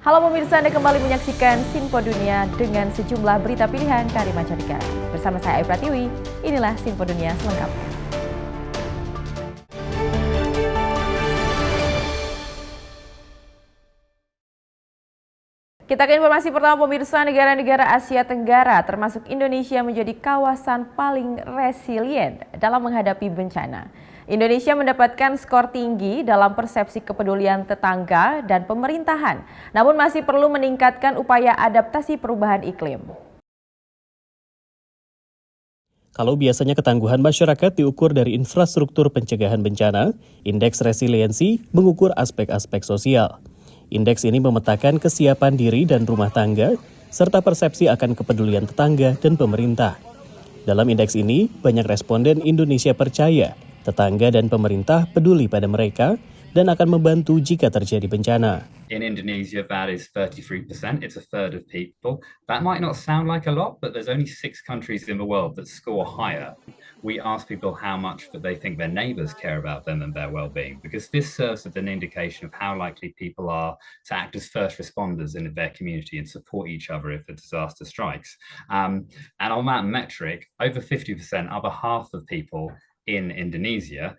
Halo pemirsa, Anda kembali menyaksikan Sinpo Dunia dengan sejumlah berita pilihan dari mancanegara. Bersama saya Ayu Pratiwi, inilah Sinpo Dunia selengkapnya. Kita ke informasi pertama pemirsa, negara-negara Asia Tenggara termasuk Indonesia menjadi kawasan paling resilient dalam menghadapi bencana. Indonesia mendapatkan skor tinggi dalam persepsi kepedulian tetangga dan pemerintahan, namun masih perlu meningkatkan upaya adaptasi perubahan iklim. Kalau biasanya ketangguhan masyarakat diukur dari infrastruktur pencegahan bencana, indeks resiliensi mengukur aspek-aspek sosial. Indeks ini memetakan kesiapan diri dan rumah tangga, serta persepsi akan kepedulian tetangga dan pemerintah. Dalam indeks ini, banyak responden Indonesia percaya tetangga dan pemerintah peduli pada mereka dan akan membantu jika terjadi bencana. In Indonesia, that is 33%. It's a third of people. That might not sound like a lot, but there's only 6 countries in the world that score higher. We ask people how much that they think their neighbours care about them and their well-being, because this serves as an indication of how likely people are to act as first responders in their community and support each other if a disaster strikes. And on that metric, over 50%, over half of people in Indonesia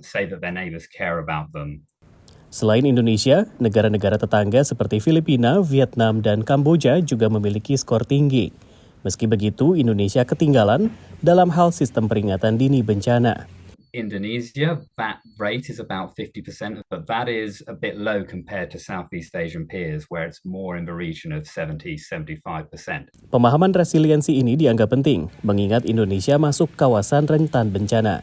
say that their neighbours care about them. Selain Indonesia, negara-negara tetangga seperti Filipina, Vietnam, dan Kamboja juga memiliki skor tinggi. Meski begitu, Indonesia ketinggalan dalam hal sistem peringatan dini bencana. Indonesia, that rate is about 50%, but that is a bit low compared to Southeast Asian peers, where it's more in the region of 70-75%. Pemahaman resiliensi ini dianggap penting, mengingat Indonesia masuk kawasan rentan bencana.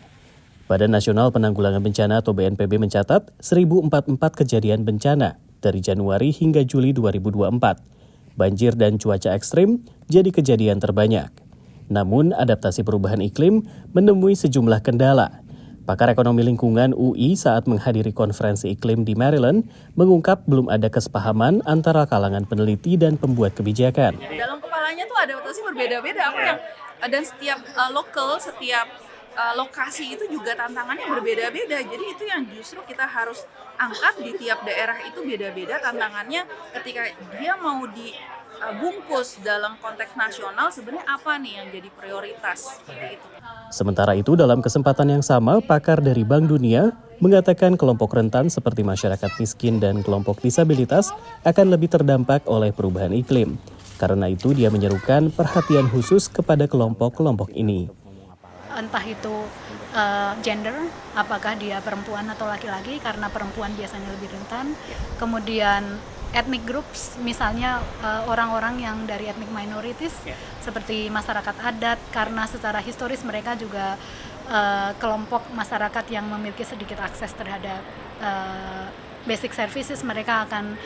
Badan Nasional Penanggulangan Bencana atau BNPB mencatat 1.044 kejadian bencana dari Januari hingga Juli 2024. Banjir dan cuaca ekstrim jadi kejadian terbanyak. Namun, adaptasi perubahan iklim menemui sejumlah kendala. Pakar ekonomi lingkungan UI saat menghadiri konferensi iklim di Maryland mengungkap belum ada kesepahaman antara kalangan peneliti dan pembuat kebijakan. Dalam kepalanya tuh adaptasi berbeda-beda, dan setiap setiap lokasi itu juga tantangannya berbeda-beda. Jadi itu yang justru kita harus angkat, di tiap daerah itu beda-beda tantangannya ketika dia mau dibungkus dalam konteks nasional, sebenarnya apa nih yang jadi prioritas seperti itu. Sementara itu dalam kesempatan yang sama, pakar dari Bank Dunia mengatakan kelompok rentan seperti masyarakat miskin dan kelompok disabilitas akan lebih terdampak oleh perubahan iklim. Karena itu dia menyerukan perhatian khusus kepada kelompok-kelompok ini. Entah itu gender, apakah dia perempuan atau laki-laki, karena perempuan biasanya lebih rentan. Kemudian ethnic groups, misalnya orang-orang yang dari ethnic minorities, seperti masyarakat adat, karena secara historis mereka juga kelompok masyarakat yang memiliki sedikit akses terhadap basic services, mereka akan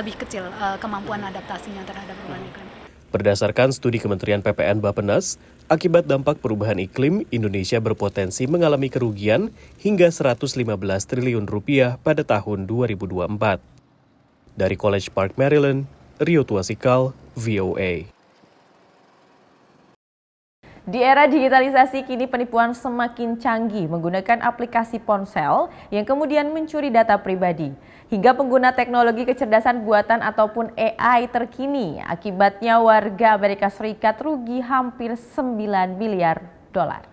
lebih kecil kemampuan adaptasinya terhadap perubahan iklim. Berdasarkan studi Kementerian PPN Bappenas, akibat dampak perubahan iklim, Indonesia berpotensi mengalami kerugian hingga 115 triliun rupiah pada tahun 2024. Dari College Park, Maryland, Rio Tuasikal, VOA. Di era digitalisasi, kini penipuan semakin canggih menggunakan aplikasi ponsel yang kemudian mencuri data pribadi. Hingga pengguna teknologi kecerdasan buatan ataupun AI terkini, akibatnya warga Amerika Serikat rugi hampir 9 miliar dolar.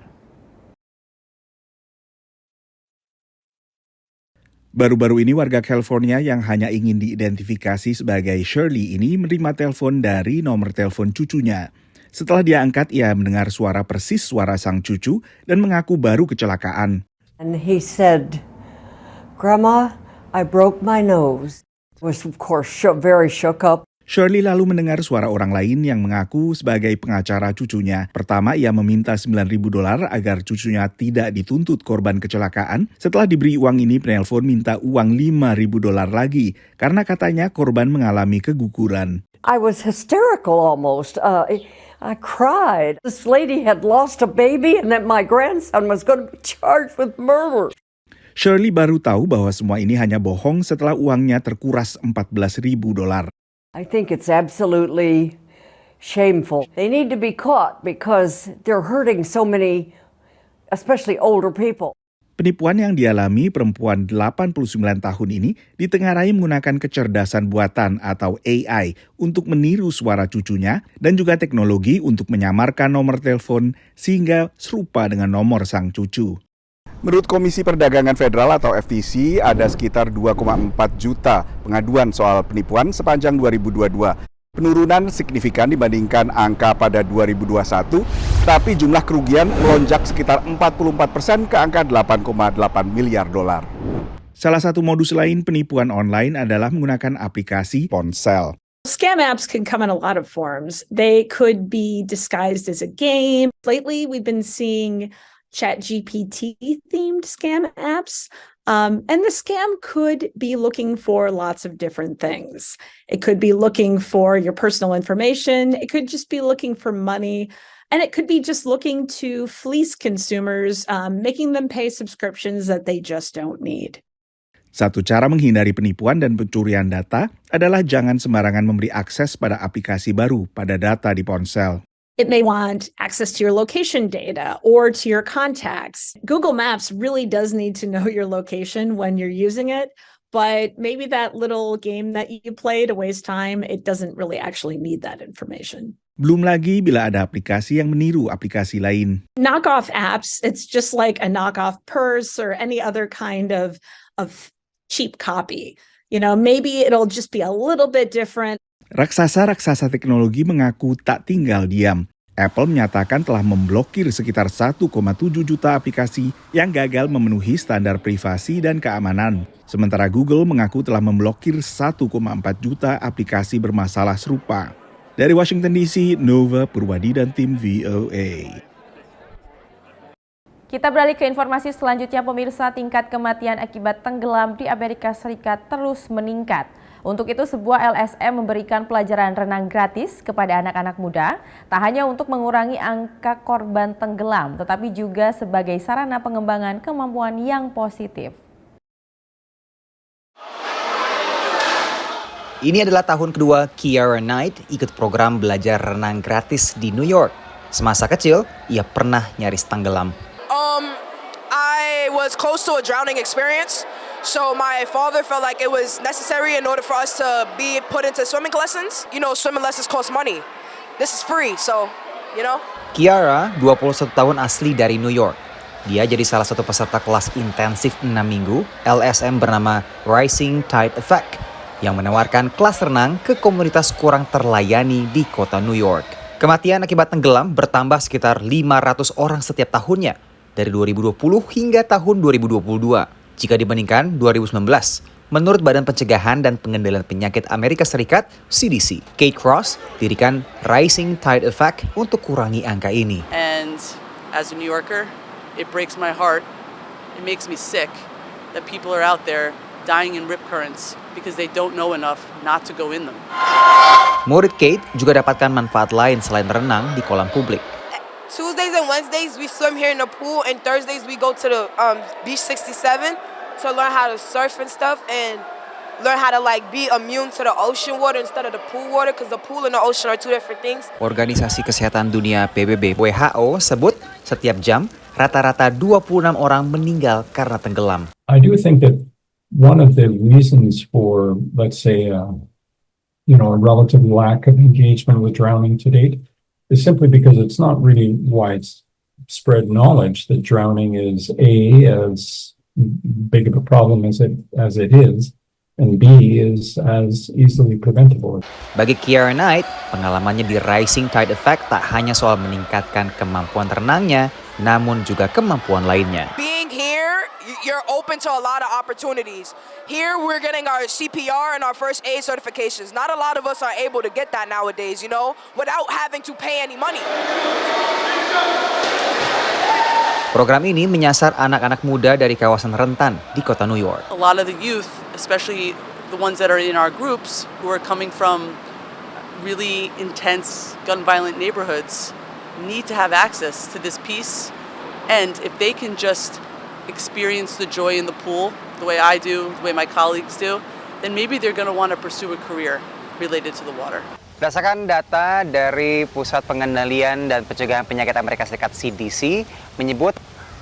Baru-baru ini warga California yang hanya ingin diidentifikasi sebagai Shirley ini menerima telepon dari nomor telepon cucunya. Setelah dia angkat, ia mendengar suara persis suara sang cucu dan mengaku baru kecelakaan. And he said, "Grandma, I broke my nose." Was of course very shook up. Shirley lalu mendengar suara orang lain yang mengaku sebagai pengacara cucunya. Pertama, ia meminta $9.000 agar cucunya tidak dituntut korban kecelakaan. Setelah diberi uang ini, penelpon minta uang $5.000 lagi karena katanya korban mengalami keguguran. I was hysterical almost. I cried. This lady had lost a baby and that my grandson was going to be charged with murder. Shirley baru tahu bahwa semua ini hanya bohong setelah uangnya terkuras $14.000. I think it's absolutely shameful. They need to be caught because they're hurting so many, especially older people. Penipuan yang dialami perempuan 89 tahun ini ditengarai menggunakan kecerdasan buatan atau AI untuk meniru suara cucunya dan juga teknologi untuk menyamarkan nomor telepon sehingga serupa dengan nomor sang cucu. Menurut Komisi Perdagangan Federal atau FTC, ada sekitar 2,4 juta pengaduan soal penipuan sepanjang 2022. Penurunan signifikan dibandingkan angka pada 2021, tapi jumlah kerugian melonjak sekitar 44% ke angka 8,8 miliar dolar. Salah satu modus lain penipuan online adalah menggunakan aplikasi ponsel. Scam apps can come in a lot of forms. They could be disguised as a game. Lately, we've been seeing ChatGPT-themed scam apps. And the scam could be looking for lots of different things. It could be looking for your personal information. It could just be looking for money. And it could be just looking to fleece consumers, making them pay subscriptions that they just don't need. Satu cara menghindari penipuan dan pencurian data adalah jangan sembarangan memberi akses pada aplikasi baru pada data di ponsel. It may want access to your location data or to your contacts. Google Maps really does need to know your location when you're using it, but maybe that little game that you play to waste time, it doesn't really actually need that information. Belum lagi bila ada aplikasi yang meniru aplikasi lain. Knockoff apps, it's just like a knockoff purse or any other kind of cheap copy. You know, maybe it'll just be a little bit different. Raksasa-raksasa teknologi mengaku tak tinggal diam. Apple menyatakan telah memblokir sekitar 1,7 juta aplikasi yang gagal memenuhi standar privasi dan keamanan. Sementara Google mengaku telah memblokir 1,4 juta aplikasi bermasalah serupa. Dari Washington DC, Nova Purwadi dan tim VOA. Kita beralih ke informasi selanjutnya, pemirsa. Tingkat kematian akibat tenggelam di Amerika Serikat terus meningkat. Untuk itu, sebuah LSM memberikan pelajaran renang gratis kepada anak-anak muda, tak hanya untuk mengurangi angka korban tenggelam, tetapi juga sebagai sarana pengembangan kemampuan yang positif. Ini adalah tahun kedua Kiara Knight ikut program belajar renang gratis di New York. Semasa kecil, ia pernah nyaris tenggelam. I was close to a drowning experience. So my father felt like it was necessary in order for us to be put into swimming lessons. You know, swimming lessons cost money. This is free, so, you know. Kiara, 21 tahun asli dari New York. Dia jadi salah satu peserta kelas intensif 6 minggu LSM bernama Rising Tide Effect yang menawarkan kelas renang ke komunitas kurang terlayani di kota New York. Kematian akibat tenggelam bertambah sekitar 500 orang setiap tahunnya dari 2020 hingga tahun 2022. Jika dibandingkan 2019, menurut Badan Pencegahan dan Pengendalian Penyakit Amerika Serikat, CDC, Kate Cross dirikan Rising Tide Effect untuk kurangi angka ini. And as a New Yorker, it breaks my heart. It makes me sick that people are out there dying in rip currents because they don't know enough not to go in them. Murid Kate juga dapatkan manfaat lain selain renang di kolam publik. Tuesdays and Wednesdays we swim here in the pool, and Thursdays we go to the Beach 67 to learn how to surf and stuff, and learn how to like be immune to the ocean water instead of the pool water, because the pool and the ocean are two different things. Organisasi Kesehatan Dunia PBB WHO sebut setiap jam rata-rata 26 orang meninggal karena tenggelam. I do think that one of the reasons for, let's say, a relative lack of engagement with drowning to date is simply because it's not really widespread knowledge that drowning is as big of a problem as it is, and B is as easily preventable. Bagi Kiara Knight, pengalamannya di Rising Tide Effect tak hanya soal meningkatkan kemampuan renangnya, namun juga kemampuan lainnya. Being here, you're open to a lot of opportunities. Here, we're getting our CPR and our first aid certifications. Not a lot of us are able to get that nowadays, without having to pay any money. Program ini menyasar anak-anak muda dari kawasan rentan di kota New York. A lot of the youth, especially the ones that are in our groups, who are coming from really intense gun violent neighborhoods, need to have access to this piece. And if they can just experience the joy in the pool, the way I do, the way my colleagues do, then maybe they're going to want to pursue a career related to the water. Berdasarkan data dari Pusat Pengendalian dan Pencegahan Penyakit Amerika Serikat CDC, menyebut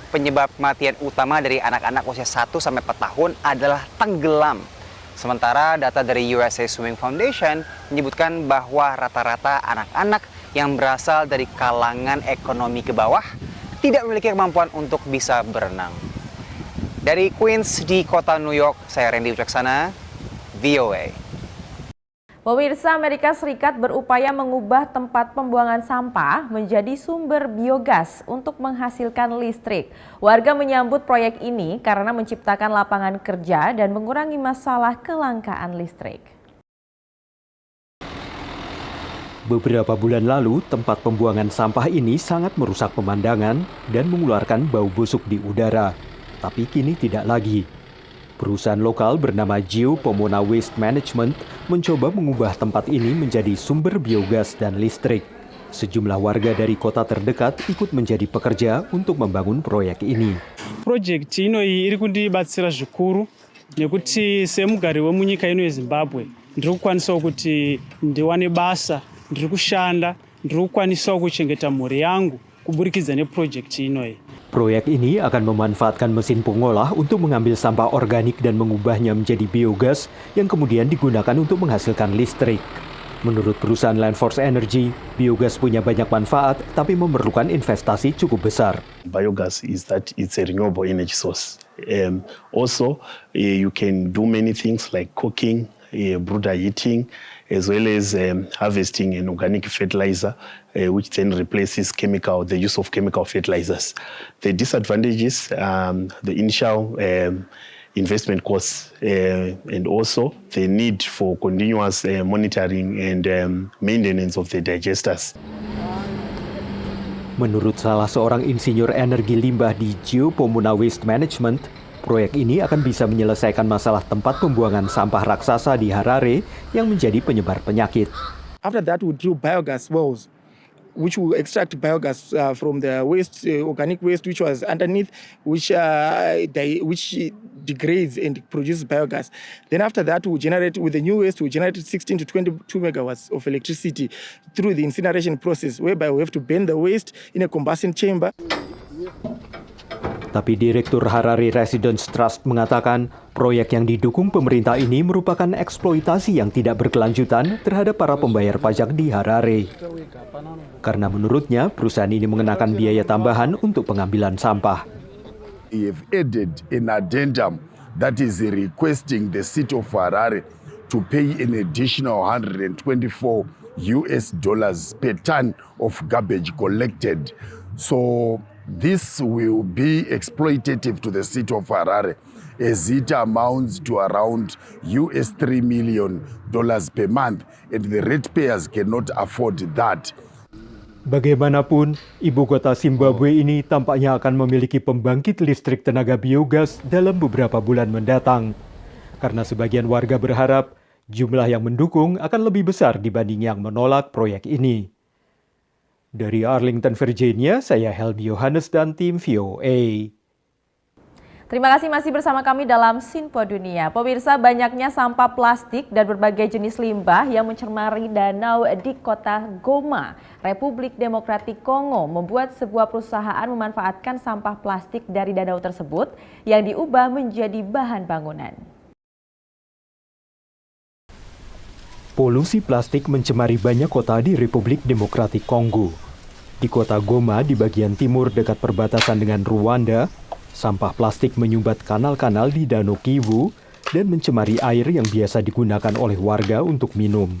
penyebab kematian utama dari anak-anak usia 1 sampai 4 tahun adalah tenggelam. Sementara data dari USA Swimming Foundation menyebutkan bahwa rata-rata anak-anak yang berasal dari kalangan ekonomi ke bawah tidak memiliki kemampuan untuk bisa berenang. Dari Queens di kota New York, saya Randy Wicaksana, VOA. Pemirsa, Amerika Serikat berupaya mengubah tempat pembuangan sampah menjadi sumber biogas untuk menghasilkan listrik. Warga menyambut proyek ini karena menciptakan lapangan kerja dan mengurangi masalah kelangkaan listrik. Beberapa bulan lalu, tempat pembuangan sampah ini sangat merusak pemandangan dan mengeluarkan bau busuk di udara. Tapi kini tidak lagi. Perusahaan lokal bernama Geo Pomona Waste Management mencoba mengubah tempat ini menjadi sumber biogas dan listrik. Sejumlah warga dari kota terdekat ikut menjadi pekerja untuk membangun proyek ini. Projekti ino iri kundibatsira zvikuru nekuti semugari wemunyika ino yeZimbabwe ndiri kukwanisawo kuti ndiwane basa, ndiri kushanda, ndiri kukwanisawo kuchengeta mhuri yangu kuburikidza neprojekti inoyi. Proyek ini akan memanfaatkan mesin pengolah untuk mengambil sampah organik dan mengubahnya menjadi biogas yang kemudian digunakan untuk menghasilkan listrik. Menurut perusahaan Landforce Energy, biogas punya banyak manfaat tapi memerlukan investasi cukup besar. Biogas is that it's a renewable energy source. Also, you can do many things like cooking, brooder heating, as well as harvesting an organic fertilizer, which then replaces the use of chemical fertilizers. The disadvantages, the initial investment costs, and also the need for continuous monitoring and maintenance of the digesters. Menurut salah seorang insinyur energi limbah di Geo Pomona Waste Management, proyek ini akan bisa menyelesaikan masalah tempat pembuangan sampah raksasa di Harare yang menjadi penyebar penyakit. After that, we drill biogas wells, which will extract biogas from the waste, organic waste, which was underneath, which degrades and produces biogas. Then after that, we generate with the new waste, we generate 16 to 22 megawatts of electricity through the incineration process, whereby we have to burn the waste in a combustion chamber. Tapi Direktur Harare Residents Trust mengatakan proyek yang didukung pemerintah ini merupakan eksploitasi yang tidak berkelanjutan terhadap para pembayar pajak di Harare. Karena menurutnya perusahaan ini mengenakan biaya tambahan untuk pengambilan sampah. We have added an addendum that is requesting the city of Harare to pay an additional $124 per ton of garbage collected. So this will be exploitative to the city of Harare as it amounts to around $3 million per month, and the ratepayers cannot afford that. Bagaimanapun, ibu kota Zimbabwe ini tampaknya akan memiliki pembangkit listrik tenaga biogas dalam beberapa bulan mendatang. Karena sebagian warga berharap jumlah yang mendukung akan lebih besar dibanding yang menolak proyek ini. Dari Arlington, Virginia, saya Helmi Yohanes dan tim VOA. Terima kasih masih bersama kami dalam Sinpo Dunia. Pemirsa, banyaknya sampah plastik dan berbagai jenis limbah yang mencemari danau di kota Goma, Republik Demokratik Kongo, membuat sebuah perusahaan memanfaatkan sampah plastik dari danau tersebut yang diubah menjadi bahan bangunan. Polusi plastik mencemari banyak kota di Republik Demokratik Kongo. Di kota Goma di bagian timur dekat perbatasan dengan Rwanda, sampah plastik menyumbat kanal-kanal di Danau Kivu dan mencemari air yang biasa digunakan oleh warga untuk minum.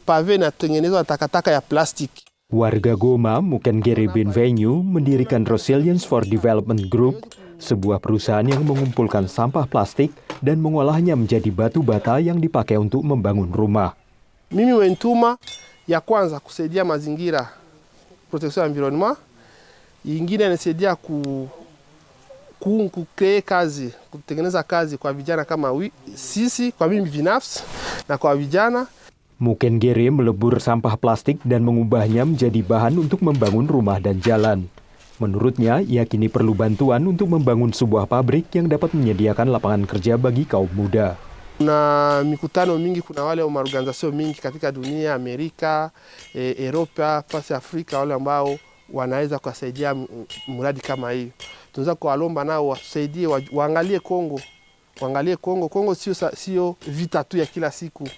Pave inatengenezwa takataka ya plastik. Warga Goma, Mukengere Benvenue, mendirikan Resilience for Development Group, sebuah perusahaan yang mengumpulkan sampah plastik dan mengolahnya menjadi batu bata yang dipakai untuk membangun rumah. Mimi wentuma ya kwanza kusaidia mazingira, protection environment, ingine inasaidia kucreate kazi, kutengeneza kazi kwa vijana kama sisi, kwa mimi binafsi na kwa vijana. Mukengere melebur sampah plastik dan mengubahnya menjadi bahan untuk membangun rumah dan jalan. Menurutnya, ia kini perlu bantuan untuk membangun sebuah pabrik yang dapat menyediakan lapangan kerja bagi kaum muda. Kuna mikutano mingi, kuna wale maorganizasio mingi katika dunia, Amerika, Eropa, pasi Afrika, wale ambao wanaweza kusaidia mradi kama hiyo. Tunaweza kuwalomba nao wasaidie, waangalie Kongo, Kongo sio vita tu ya kila siku.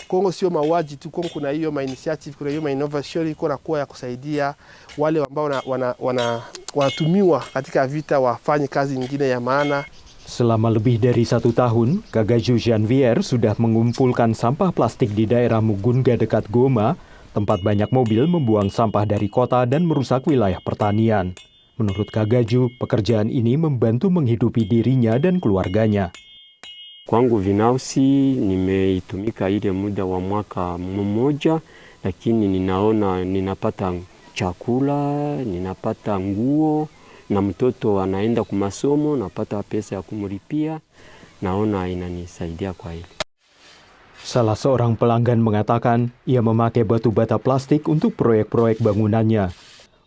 Kongo sio mauaji tu. Kongo kuna hiyo initiative, kuna hiyo innovation iko na kuwa ya kusaidia wale ambao wanatumiwa katika vita wafanye kazi nyingine ya maana. Selama lebih dari 1 tahun, Gagaju Janvier sudah mengumpulkan sampah plastik di daerah Mugunga dekat Goma, tempat banyak mobil membuang sampah dari kota dan merusak wilayah pertanian. Menurut Gagaju, pekerjaan ini membantu menghidupi dirinya dan keluarganya. Kwangu binafsi nimeitumika ile muda wa mwaka mmoja, lakini ninaona ninapata chakula, ninapata nguo, na mtoto anaenda kumasomo, napata pesa ya kumulipia, naona inanisaidia kwa hili. Salah seorang pelanggan mengatakan ia memakai batu bata plastik untuk proyek-proyek bangunannya.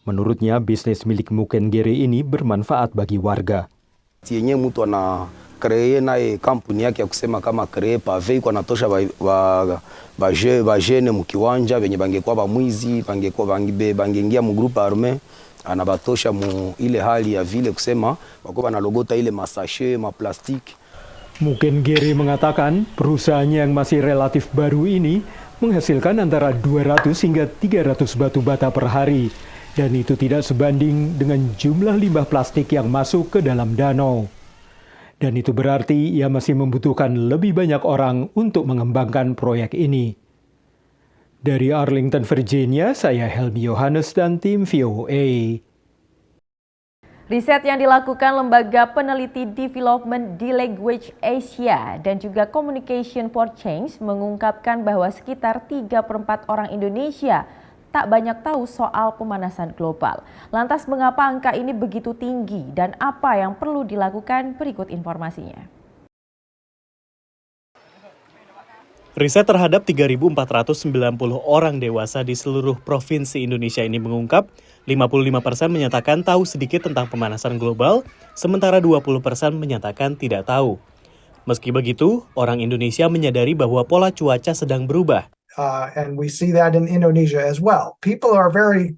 Menurutnya, bisnis milik Mukengere ini bermanfaat bagi warga. Yenye mtu ana kree naye kampuni yake ya kusema kama kree pave iko anatosha bajene mukiwanja venye bangekuwa bamwizi, bangeingia mu groupe arme, anabatosha mu ile hali ya vile kusema wako banalogota ile masashe maplastiki. Mukengere mengatakan perusahaannya yang masih relatif baru ini menghasilkan antara 200 hingga 300 batu bata per hari, dan itu tidak sebanding dengan jumlah limbah plastik yang masuk ke dalam danau. Dan itu berarti ia masih membutuhkan lebih banyak orang untuk mengembangkan proyek ini. Dari Arlington, Virginia, saya Helmi Yohanes dan tim VOA. Riset yang dilakukan Lembaga Peneliti Development di Language Asia dan juga Communication for Change mengungkapkan bahwa sekitar 3/4 orang Indonesia tak banyak tahu soal pemanasan global. Lantas mengapa angka ini begitu tinggi dan apa yang perlu dilakukan? Berikut informasinya. Riset terhadap 3.490 orang dewasa di seluruh provinsi Indonesia ini mengungkap 55% menyatakan tahu sedikit tentang pemanasan global, sementara 20% menyatakan tidak tahu. Meski begitu, orang Indonesia menyadari bahwa pola cuaca sedang berubah. And we see that in Indonesia as well. People are very,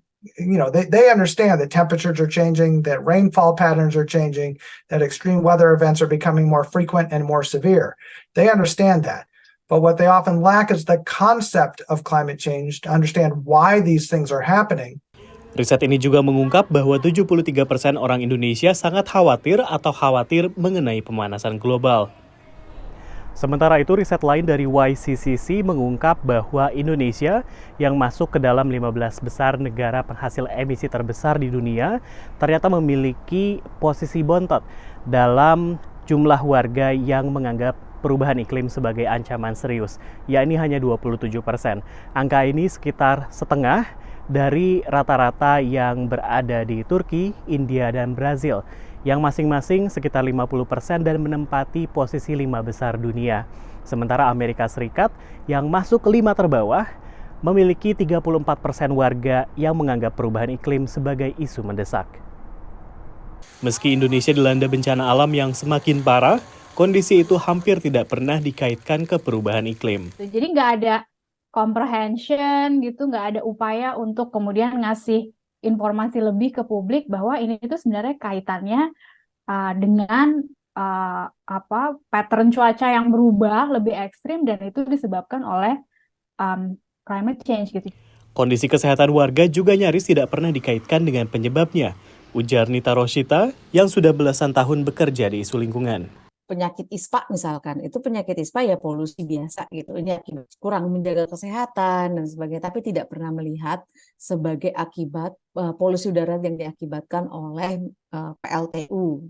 they understand that temperatures are changing, that rainfall patterns are changing, that extreme weather events are becoming more frequent and more severe. They understand that. But what they often lack is the concept of climate change to understand why these things are happening. Riset ini juga mengungkap bahwa 73% orang Indonesia sangat khawatir mengenai pemanasan global. Sementara itu, riset lain dari YCCC mengungkap bahwa Indonesia yang masuk ke dalam 15 besar negara penghasil emisi terbesar di dunia ternyata memiliki posisi bontot dalam jumlah warga yang menganggap perubahan iklim sebagai ancaman serius, yakni hanya 27%. Angka ini sekitar setengah dari rata-rata yang berada di Turki, India, dan Brazil, yang masing-masing sekitar 50% dan menempati posisi 5 besar dunia. Sementara Amerika Serikat yang masuk ke 5 terbawah memiliki 34% warga yang menganggap perubahan iklim sebagai isu mendesak. Meski Indonesia dilanda bencana alam yang semakin parah, kondisi itu hampir tidak pernah dikaitkan ke perubahan iklim. Jadi nggak ada comprehension gitu, nggak ada upaya untuk kemudian ngasih informasi lebih ke publik bahwa ini itu sebenarnya kaitannya dengan pattern cuaca yang berubah lebih ekstrim dan itu disebabkan oleh climate change gitu. Kondisi kesehatan warga juga nyaris tidak pernah dikaitkan dengan penyebabnya, ujar Nita Roshita yang sudah belasan tahun bekerja di isu lingkungan. Penyakit ISPA misalkan, itu penyakit ISPA ya polusi biasa gitu, ini akibat kurang menjaga kesehatan dan sebagainya, tapi tidak pernah melihat sebagai akibat polusi udara yang diakibatkan oleh PLTU,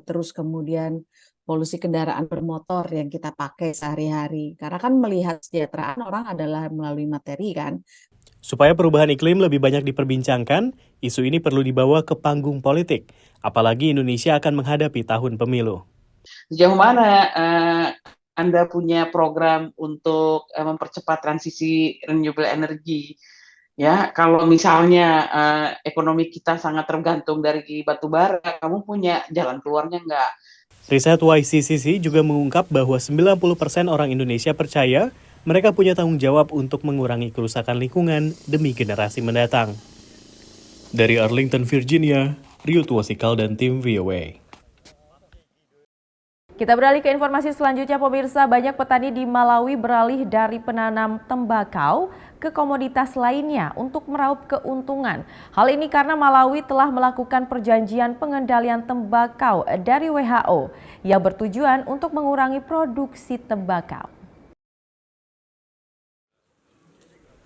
terus kemudian polusi kendaraan bermotor yang kita pakai sehari-hari, karena kan melihat kesejahteraan orang adalah melalui materi kan. Supaya perubahan iklim lebih banyak diperbincangkan, isu ini perlu dibawa ke panggung politik, apalagi Indonesia akan menghadapi tahun pemilu. Sejauh mana Anda punya program untuk mempercepat transisi renewable energy? Ya, kalau misalnya ekonomi kita sangat tergantung dari batu bara, kamu punya jalan keluarnya nggak? Riset YCCC juga mengungkap bahwa 90% orang Indonesia percaya mereka punya tanggung jawab untuk mengurangi kerusakan lingkungan demi generasi mendatang. Dari Arlington, Virginia, Rio Tuasikal dan tim VOA. Kita beralih ke informasi selanjutnya, pemirsa. Banyak petani di Malawi beralih dari penanam tembakau ke komoditas lainnya untuk meraup keuntungan. Hal ini karena Malawi telah melakukan perjanjian pengendalian tembakau dari WHO yang bertujuan untuk mengurangi produksi tembakau.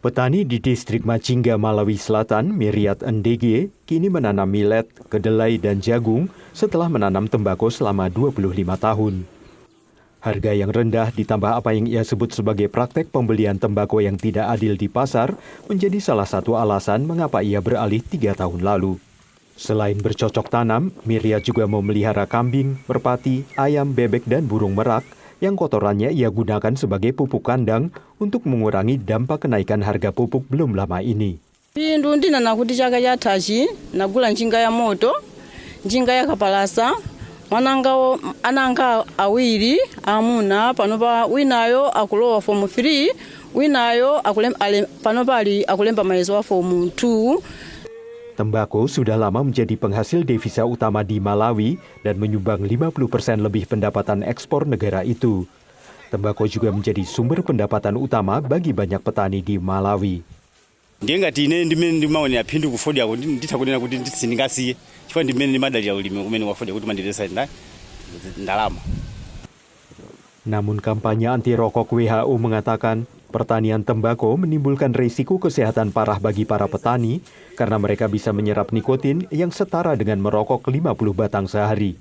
Petani di distrik Machinga, Malawi Selatan, Miriat Ndege, kini menanam millet, kedelai, dan jagung setelah menanam tembakau selama 25 tahun. Harga yang rendah ditambah apa yang ia sebut sebagai praktek pembelian tembakau yang tidak adil di pasar menjadi salah satu alasan mengapa ia beralih 3 tahun lalu. Selain bercocok tanam, Miriat juga memelihara kambing, merpati, ayam, bebek, dan burung merak yang kotorannya ia gunakan sebagai pupuk kandang untuk mengurangi dampak kenaikan harga pupuk belum lama ini. Pindu ndina nakuti chaka chathachi nagula njinga ya moto, njinga ya kapalasa, ananga awiri amuna panopa winayo akulowa form 3, winayo panopa ali akulemba mayezo wa form 2. Tembakau sudah lama menjadi penghasil devisa utama di Malawi dan menyumbang 50% lebih pendapatan ekspor negara itu. Tembakau juga menjadi sumber pendapatan utama bagi banyak petani di Malawi. Ngengati ine ndimene ndimaone aphindu kufodya kuti ndithakunena kuti ndisindingasiye chifukwa ndimene ndimadalira ulimi umene wafodya kuti mandiresa ndalama. Namun kampanye anti rokok WHO mengatakan pertanian tembakau menimbulkan risiko kesehatan parah bagi para petani karena mereka bisa menyerap nikotin yang setara dengan merokok 50 batang sehari.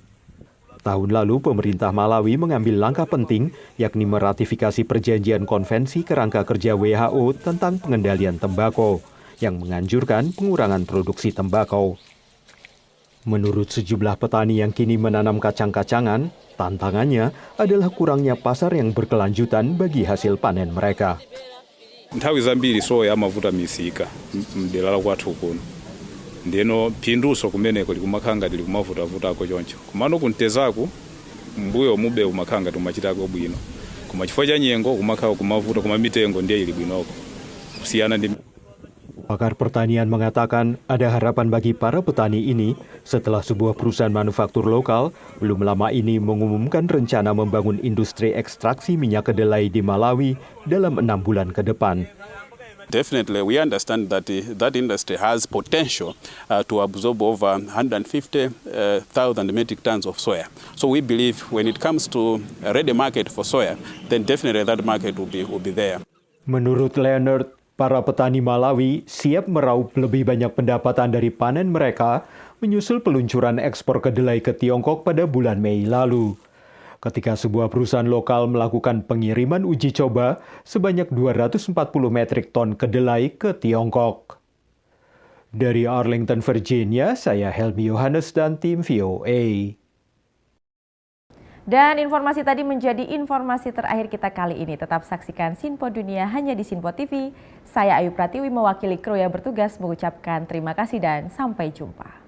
Tahun lalu pemerintah Malawi mengambil langkah penting yakni meratifikasi perjanjian konvensi kerangka kerja WHO tentang pengendalian tembakau yang menganjurkan pengurangan produksi tembakau. Menurut sejumlah petani yang kini menanam kacang-kacangan, tantangannya adalah kurangnya pasar yang berkelanjutan bagi hasil panen mereka. Nthawi zambiri soya amavuta misika mdera la kwathu kuno. Ndeno phinduso kumeneko likumakhanga tili kumavutavutako choncho. Kumano kuntezaku mbuyo mube umakhanga tumachitako bwino. Koma chifukwa cha nyengo kumakhawa kumavuta kuma mitengo ndiye ili bwinoko. Kusiyana ndi Pakar pertanian mengatakan ada harapan bagi para petani ini setelah sebuah perusahaan manufaktur lokal belum lama ini mengumumkan rencana membangun industri ekstraksi minyak kedelai di Malawi dalam 6 bulan ke depan. Definitely, we understand that that industry has potential to absorb over 150,000 metric tons of soya. So we believe when it comes to a ready market for soya, then definitely that market will be there. Menurut Leonard, para petani Malawi siap meraup lebih banyak pendapatan dari panen mereka menyusul peluncuran ekspor kedelai ke Tiongkok pada bulan Mei lalu. Ketika sebuah perusahaan lokal melakukan pengiriman uji coba sebanyak 240 metrik ton kedelai ke Tiongkok. Dari Arlington, Virginia, saya Helmi Yohanes dan tim VOA. Dan informasi tadi menjadi informasi terakhir kita kali ini. Tetap saksikan Sinpo Dunia hanya di Sinpo TV. Saya Ayu Pratiwi mewakili kru yang bertugas mengucapkan terima kasih dan sampai jumpa.